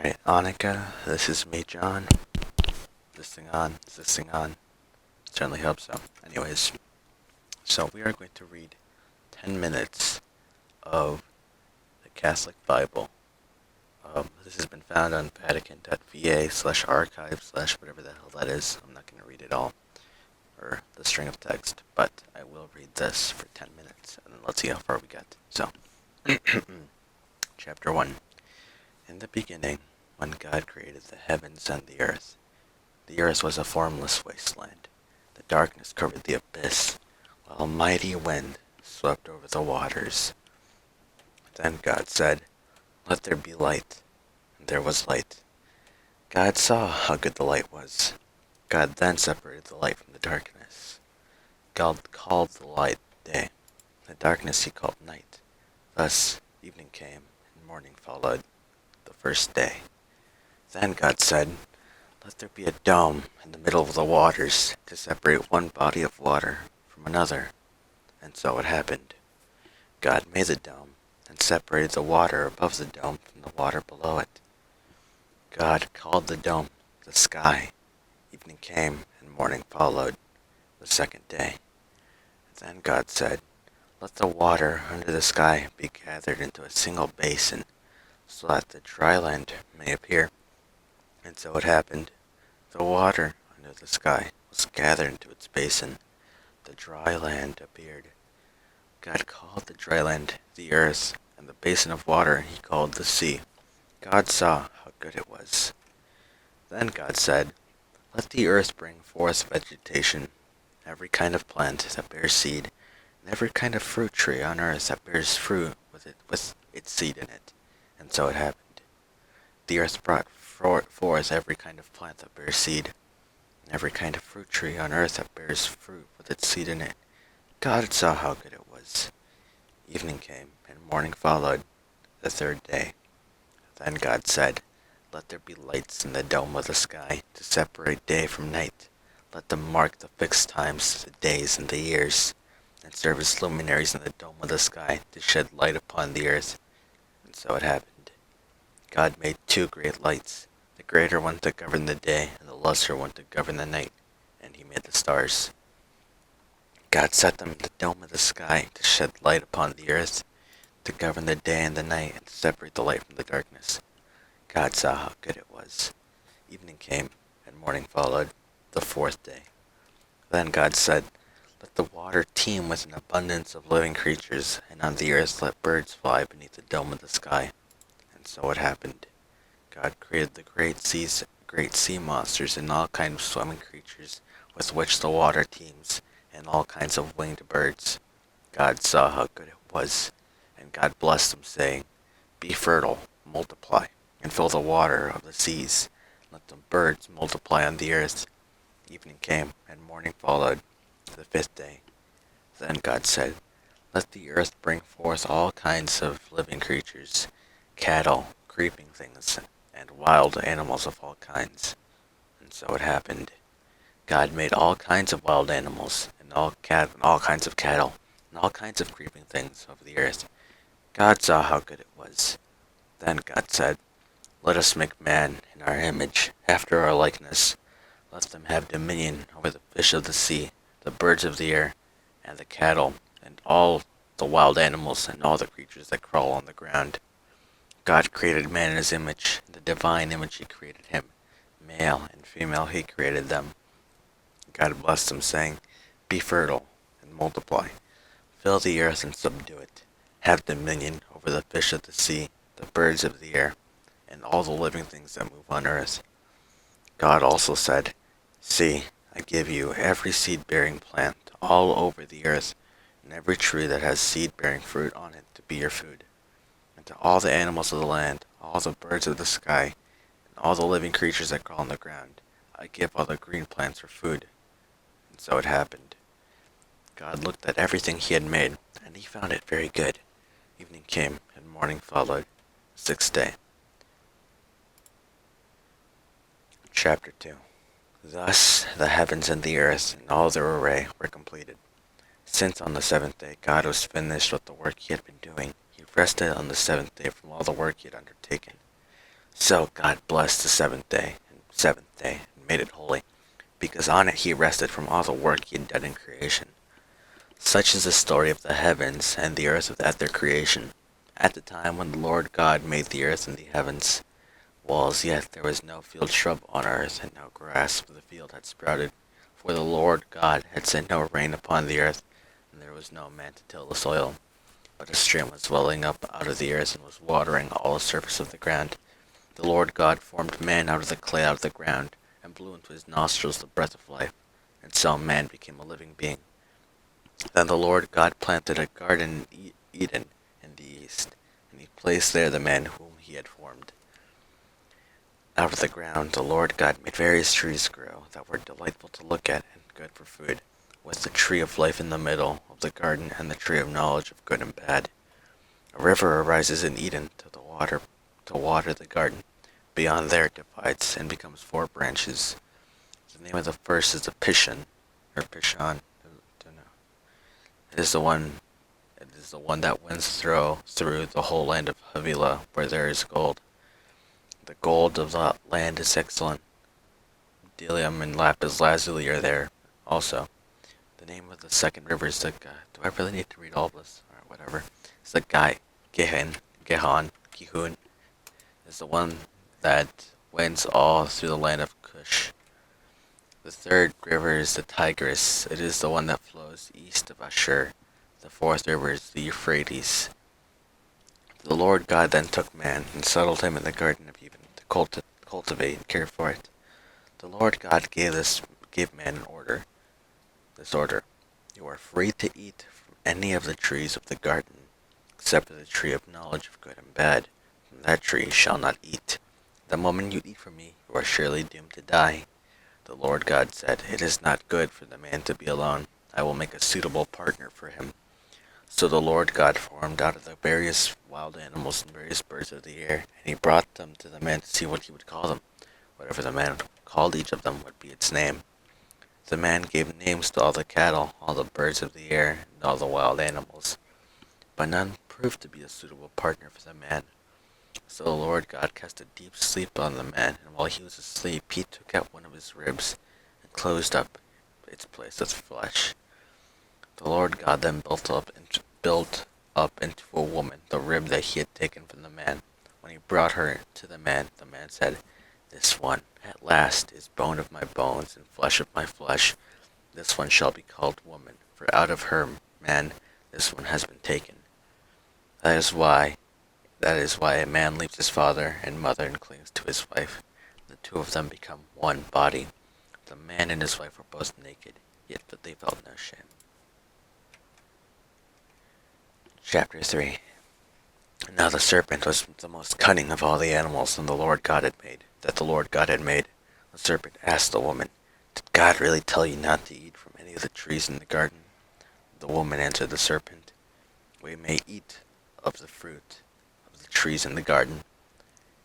Alright, Annika, this is me, John. Is this thing on? Is this thing on? Certainly hope so. Anyways, so we are going to read 10 minutes of the Catholic Bible. This has been found on vatican.va/archive/ whatever the hell that is. I'm not going to read it all, or the string of text, but I will read this for 10 minutes, and then let's see how far we get. So, Chapter 1. In the beginning, when God created the heavens and the earth was a formless wasteland. The darkness covered the abyss, while a mighty wind swept over the waters. Then God said, "Let there be light," and there was light. God saw how good the light was. God then separated the light from the darkness. God called the light day. The darkness he called night. Thus evening came, and morning followed the first day. Then God said, "Let there be a dome in the middle of the waters to separate one body of water from another." And so it happened. God made the dome and separated the water above the dome from the water below it. God called the dome the sky. Evening came and morning followed the second day. Then God said, "Let the water under the sky be gathered into a single basin, so that the dry land may appear." And so it happened. The water under the sky was gathered into its basin. The dry land appeared. God called the dry land the earth, and the basin of water he called the sea. God saw how good it was. Then God said, "Let the earth bring forth vegetation, every kind of plant that bears seed, and every kind of fruit tree on earth that bears fruit with its seed in it." And so it happened. The earth brought forth every kind of plant that bears seed, and every kind of fruit tree on earth that bears fruit with its seed in it. God saw how good it was. Evening came, and morning followed the third day. Then God said, "Let there be lights in the dome of the sky to separate day from night. Let them mark the fixed times, the days, and the years, and serve as luminaries in the dome of the sky to shed light upon the earth." And so it happened. God made two great lights, the greater one to govern the day, and the lesser one to govern the night, and he made the stars. God set them in the dome of the sky to shed light upon the earth, to govern the day and the night, and to separate the light from the darkness. God saw how good it was. Evening came, and morning followed, the fourth day. Then God said, "Let the water teem with an abundance of living creatures, and on the earth let birds fly beneath the dome of the sky." And so it happened. God created the great sea monsters and all kinds of swimming creatures with which the water teems, and all kinds of winged birds. God saw how good it was, and God blessed them, saying, "Be fertile, multiply, and fill the water of the seas. Let the birds multiply on the earth." Evening came, and morning followed the fifth day. Then God said, "Let the earth bring forth all kinds of living creatures, cattle, creeping things, and wild animals of all kinds." And so it happened. God made all kinds of wild animals, and all kinds of cattle, and all kinds of creeping things of the earth. God saw how good it was. Then God said, "Let us make man in our image, after our likeness. Let them have dominion over the fish of the sea, the birds of the air, and the cattle, and all the wild animals, and all the creatures that crawl on the ground." God created man in his image. In the divine image he created him. Male and female he created them. God blessed them, saying, "Be fertile and multiply. Fill the earth and subdue it. Have dominion over the fish of the sea, the birds of the air, and all the living things that move on earth." God also said, "See, I give you every seed-bearing plant all over the earth, and every tree that has seed-bearing fruit on it to be your food. And to all the animals of the land, all the birds of the sky, and all the living creatures that crawl on the ground, I give all the green plants for food." And so it happened. God looked at everything he had made, and he found it very good. Evening came, and morning followed, the sixth day. Chapter 2. Thus the heavens and the earth and all their array were completed. Since on the seventh day God was finished with the work he had been doing, he rested on the seventh day from all the work he had undertaken. So God blessed the seventh day, and made it holy, because on it he rested from all the work he had done in creation. Such is the story of the heavens and the earth at their creation. At the time when the Lord God made the earth and the heavens, while as yet there was no field shrub on earth, and no grass of the field had sprouted, for the Lord God had sent no rain upon the earth, and there was no man to till the soil. But a stream was welling up out of the earth, and was watering all the surface of the ground. The Lord God formed man out of the clay out of the ground, and blew into his nostrils the breath of life, and so man became a living being. Then the Lord God planted a garden in Eden in the east, and he placed there the man whom he had formed. Out of the ground the Lord God made various trees grow that were delightful to look at and good for food, with the tree of life in the middle of the garden and the tree of knowledge of good and bad. A river arises in Eden to water the garden. Beyond there it divides and becomes four branches. The name of the first is the Pishon, or Pishon. I don't know. It is the one. It is the one that winds through the whole land of Havilah, where there is gold. The gold of the land is excellent. Bdellium and lapis lazuli are there also. The name of the second river is the. Do I really need to read all this or whatever? It's the Gihon. Is the one that winds all through the land of Cush. The third river is the Tigris. It is the one that flows east of Ashur. The fourth river is the Euphrates. The Lord God then took man and settled him in the Garden of Eden to cultivate and care for it. The Lord God gave man this order: you are free to eat from any of the trees of the garden, except for the tree of knowledge of good and bad. From that tree you shall not eat. The moment you eat from me, you are surely doomed to die. The Lord God said, it is not good for the man to be alone. I will make a suitable partner for him. So the Lord God formed out of the various wild animals and various birds of the air, and he brought them to the man to see what he would call them. Whatever the man called each of them would be its name. The man gave names to all the cattle, all the birds of the air, and all the wild animals. But none proved to be a suitable partner for the man. So the Lord God cast a deep sleep on the man, and while he was asleep, he took out one of his ribs and closed up its place with flesh. The Lord God then built up into a woman the rib that he had taken from the man. When he brought her to the man said, this one, at last, is bone of my bones and flesh of my flesh. This one shall be called woman, for out of her, man, this one has been taken. That is why a man leaves his father and mother and clings to his wife. The two of them become one body. The man and his wife were both naked, yet they felt no shame. Chapter 3. Now the serpent was the most cunning of all the animals that the Lord God had made. The serpent asked the woman, did God really tell you not to eat from any of the trees in the garden? The woman answered the serpent, we may eat of the fruit of the trees in the garden.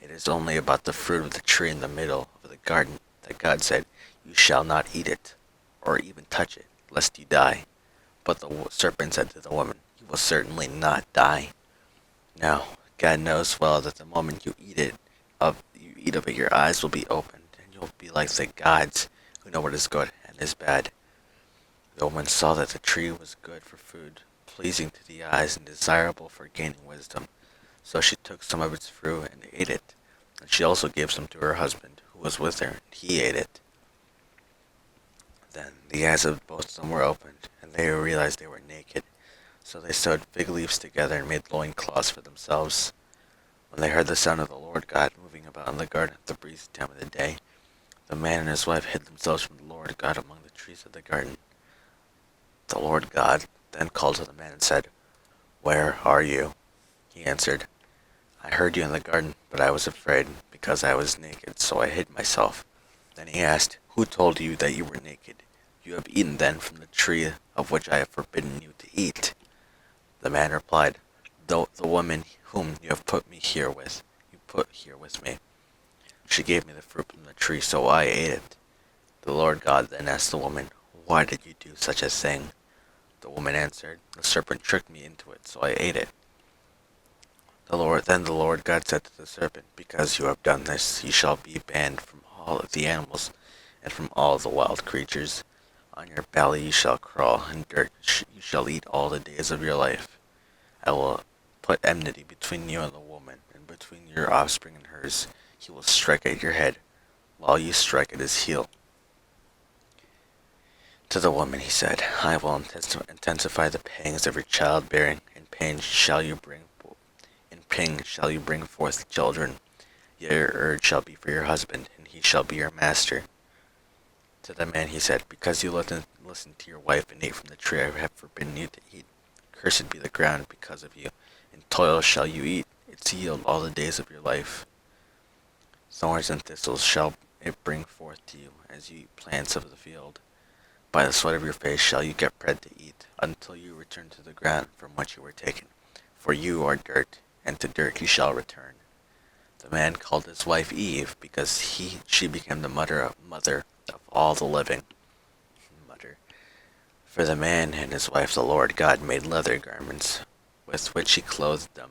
It is only about the fruit of the tree in the middle of the garden that God said, you shall not eat it, or even touch it, lest you die. But the serpent said to the woman, you will certainly not die. No, God knows well that the moment you eat of it, your eyes will be opened, and you'll be like the gods who know what is good and is bad. The woman saw that the tree was good for food, pleasing to the eyes, and desirable for gaining wisdom. So she took some of its fruit and ate it, and she also gave some to her husband, who was with her, and he ate it. Then the eyes of both of them were opened, and they realized they were naked. So they sewed fig leaves together and made loincloths for themselves. When they heard the sound of the Lord God moving about in the garden at the breezy time of the day, the man and his wife hid themselves from the Lord God among the trees of the garden. The Lord God then called to the man and said, where are you? He answered, I heard you in the garden, but I was afraid, because I was naked, so I hid myself. Then he asked, who told you that you were naked? You have eaten then from the tree of which I have forbidden you to eat. The man replied, the woman whom you put here with me. She gave me the fruit from the tree, so I ate it. The Lord God then asked the woman, why did you do such a thing? The woman answered, the serpent tricked me into it, so I ate it. The Lord Then the Lord God said to the serpent, because you have done this, you shall be banned from all of the animals and from all the wild creatures. On your belly you shall crawl, and dirt you shall eat all the days of your life. I will put enmity between you and the woman, and between your offspring and hers. He will strike at your head, while you strike at his heel. To the woman he said, I will intensify the pangs of your childbearing. In pain shall you bring forth children. Your urge shall be for your husband, and he shall be your master. To the man he said, because you listened to your wife and ate from the tree I have forbidden you to eat, cursed be the ground because of you. In toil shall you eat its yield all the days of your life. Thorns and thistles shall it bring forth to you, as you eat plants of the field. By the sweat of your face shall you get bread to eat, until you return to the ground from which you were taken. For you are dirt, and to dirt you shall return. The man called his wife Eve, because she became the mother of all the living. Mother. For the man and his wife the Lord God made leather garments, with which he clothed them.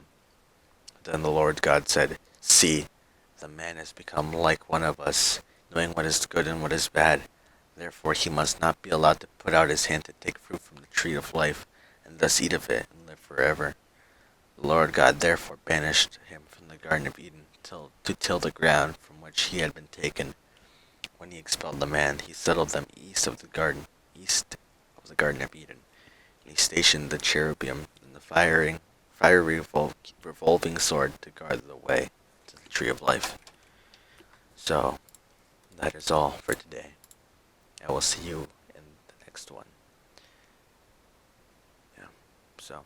Then the Lord God said, see, the man has become like one of us, knowing what is good and what is bad. Therefore he must not be allowed to put out his hand to take fruit from the tree of life, and thus eat of it, and live forever. The Lord God therefore banished him from the Garden of Eden to till the ground from which he had been taken. When he expelled the man, he settled them east of the Garden of Eden. And he stationed the cherubim and the fiery revolving sword to guard the way to the tree of life. So, that is all for today. I will see you in the next one. Yeah, so...